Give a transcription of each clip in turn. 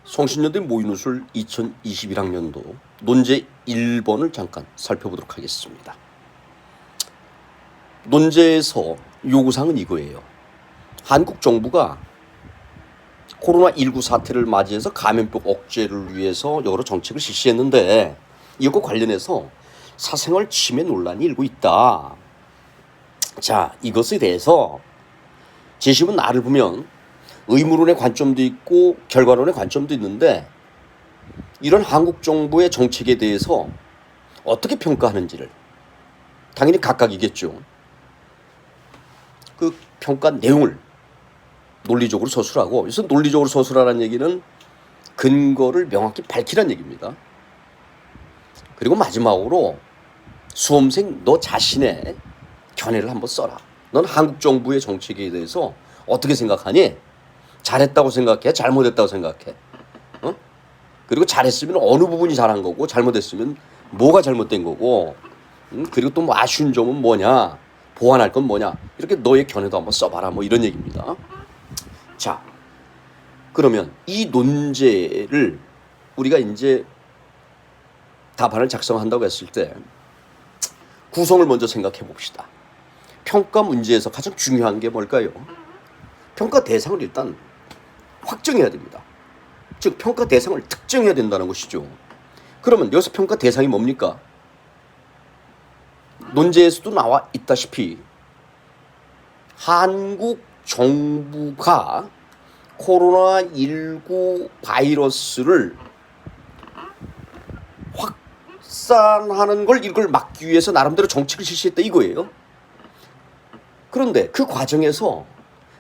성신여대 모의노술 2021학년도 논제 1번을 잠깐 살펴보도록 하겠습니다. 논제에서 요구사항은 이거예요. 한국 정부가 코로나19 사태를 맞이해서 감염병 억제를 위해서 여러 정책을 실시했는데 이것과 관련해서 사생활 침해 논란이 일고 있다. 자, 이것에 대해서 제시문 나를 보면 의무론의 관점도 있고 결과론의 관점도 있는데 이런 한국 정부의 정책에 대해서 어떻게 평가하는지를 당연히 각각이겠죠. 그 평가 내용을 논리적으로 서술하고, 그래서 논리적으로 서술하라는 얘기는 근거를 명확히 밝히라는 얘기입니다. 그리고 마지막으로 수험생 너 자신의 견해를 한번 써라. 넌 한국 정부의 정책에 대해서 어떻게 생각하니? 잘했다고 생각해? 잘못했다고 생각해? 그리고 잘했으면 어느 부분이 잘한 거고 잘못했으면 뭐가 잘못된 거고, 그리고 또 뭐 아쉬운 점은 뭐냐, 보완할 건 뭐냐, 이렇게 너의 견해도 한번 써봐라, 뭐 이런 얘기입니다. 자, 그러면 이 논제를 우리가 이제 답안을 작성한다고 했을 때 구성을 먼저 생각해 봅시다. 평가 문제에서 가장 중요한 게 뭘까요? 평가 대상을 일단 확정해야 됩니다. 즉 평가 대상을 특정해야 된다는 것이죠. 그러면 여기서 평가 대상이 뭡니까? 논제에서도 나와 있다시피 한국 정부가 코로나19 바이러스를 확산하는 걸 이걸 막기 위해서 나름대로 정책을 실시했다 이거예요. 그런데 그 과정에서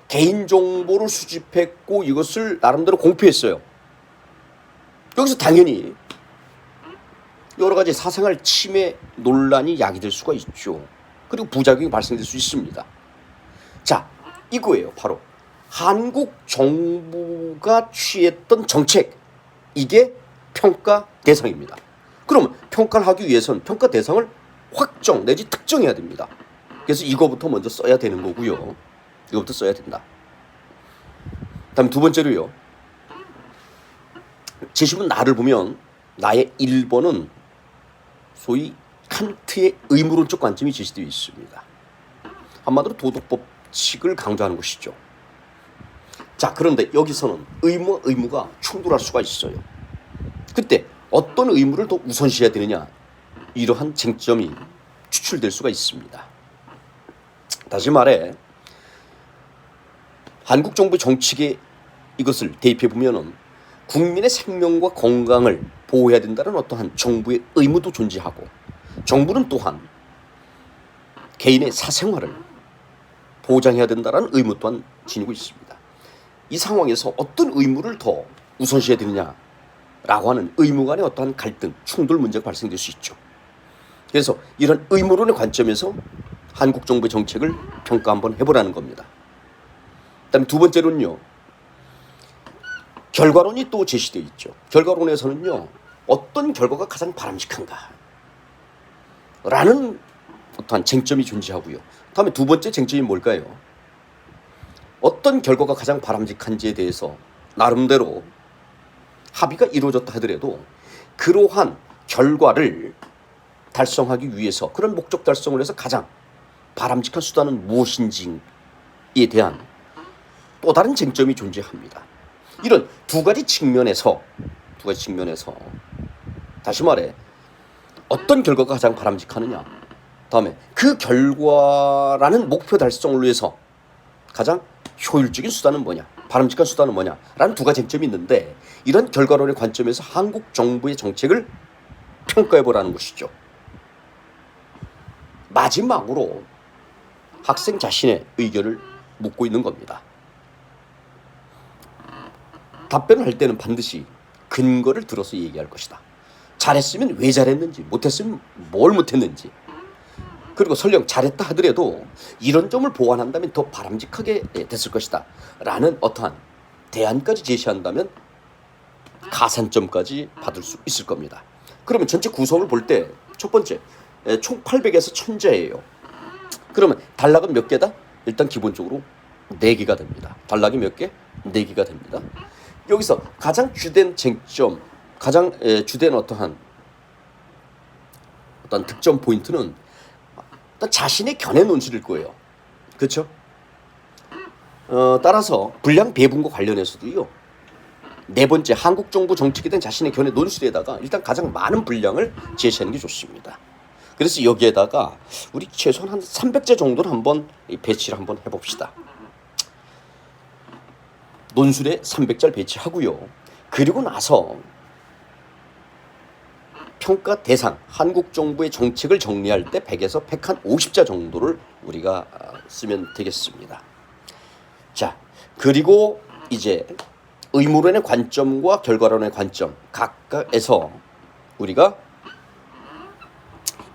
개인정보를 수집했고 이것을 나름대로 공표했어요. 여기서 당연히 여러 가지 사생활 침해 논란이 야기될 수가 있죠. 그리고 부작용이 발생될 수 있습니다. 자, 이거예요. 바로 한국 정부가 취했던 정책, 이게 평가 대상입니다. 그러면 평가를 하기 위해서는 평가 대상을 확정 내지 특정해야 됩니다. 그래서 이거부터 먼저 써야 되는 거고요. 이거부터 써야 된다. 다음 두 번째로요. 제시문 나를 보면 나의 1번은 소위 칸트의 의무론적 관점이 제시되어 있습니다. 한마디로 도덕법칙을 강조하는 것이죠. 자, 그런데 여기서는 의무가 충돌할 수가 있어요. 그때 어떤 의무를 더 우선시해야 되느냐, 이러한 쟁점이 추출될 수가 있습니다. 다시 말해 한국 정부 정책에 이것을 대입해 보면은 국민의 생명과 건강을 보호해야 된다는 어떠한 정부의 의무도 존재하고, 정부는 또한 개인의 사생활을 보장해야 된다는 의무 또한 지니고 있습니다. 이 상황에서 어떤 의무를 더 우선시해야 되느냐라고 하는 의무 간의 어떠한 갈등, 충돌 문제가 발생될 수 있죠. 그래서 이런 의무론의 관점에서 한국 정부의 정책을 평가 한번 해보라는 겁니다. 그다음에 두 번째로는요, 결과론이 또 제시되어 있죠. 결과론에서는요, 어떤 결과가 가장 바람직한가 라는 어떠한 쟁점이 존재하고요. 다음에 두 번째 쟁점이 뭘까요? 어떤 결과가 가장 바람직한지에 대해서 나름대로 합의가 이루어졌다 하더라도 그러한 결과를 달성하기 위해서, 그런 목적 달성을 위해서 가장 바람직한 수단은 무엇인지에 대한 또 다른 쟁점이 존재합니다. 이런 두 가지 측면에서 다시 말해 어떤 결과가 가장 바람직하느냐, 다음에 그 결과라는 목표 달성을 위해서 가장 효율적인 수단은 뭐냐, 바람직한 수단은 뭐냐 라는 두 가지 쟁점이 있는데, 이런 결과론의 관점에서 한국 정부의 정책을 평가해보라는 것이죠. 마지막으로 학생 자신의 의견을 묻고 있는 겁니다. 답변을 할 때는 반드시 근거를 들어서 얘기할 것이다. 잘했으면 왜 잘했는지, 못했으면 뭘 못했는지, 그리고 설령 잘했다 하더라도 이런 점을 보완한다면 더 바람직하게 됐을 것이다 라는 어떠한 대안까지 제시한다면 가산점까지 받을 수 있을 겁니다. 그러면 전체 구성을 볼 때 첫 번째, 총 800에서 1000자예요. 그러면 단락은 몇 개다? 일단 기본적으로 4개가 됩니다. 단락이 몇 개? 4개가 됩니다. 여기서 가장 주된 쟁점, 가장 주된 어떠한 득점 포인트는 어떤 자신의 견해 논술일 거예요. 그렇죠? 따라서 분량 배분과 관련해서도요. 네 번째, 한국 정부 정책에 대한 자신의 견해 논술에다가 일단 가장 많은 분량을 제시하는 게 좋습니다. 그래서 여기에다가 우리 최소한 한 300자 정도는 한번 배치를 한번 해봅시다. 논술에 300자를 배치하고요. 그리고 나서 평가 대상, 한국 정부의 정책을 정리할 때 100에서 150자 정도를 우리가 쓰면 되겠습니다. 자, 그리고 이제 의무론의 관점과 결과론의 관점 각각에서 우리가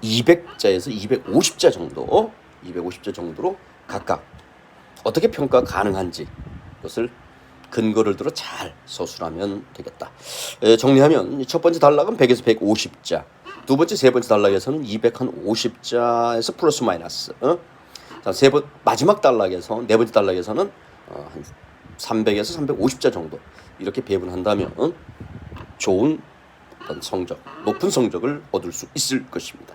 200자에서 250자 정도, 250자 정도로 각각 어떻게 평가 가능한지 그것을 근거를 들어 잘 서술하면 되겠다. 정리하면 첫 번째 단락은 100에서 150자, 두 번째, 세 번째 단락에서는 250자에서 플러스 마이너스. 자, 마지막 단락에서 네 번째 단락에서는 한 300에서 350자 정도 이렇게 배분한다면 좋은 어떤 성적, 높은 성적을 얻을 수 있을 것입니다.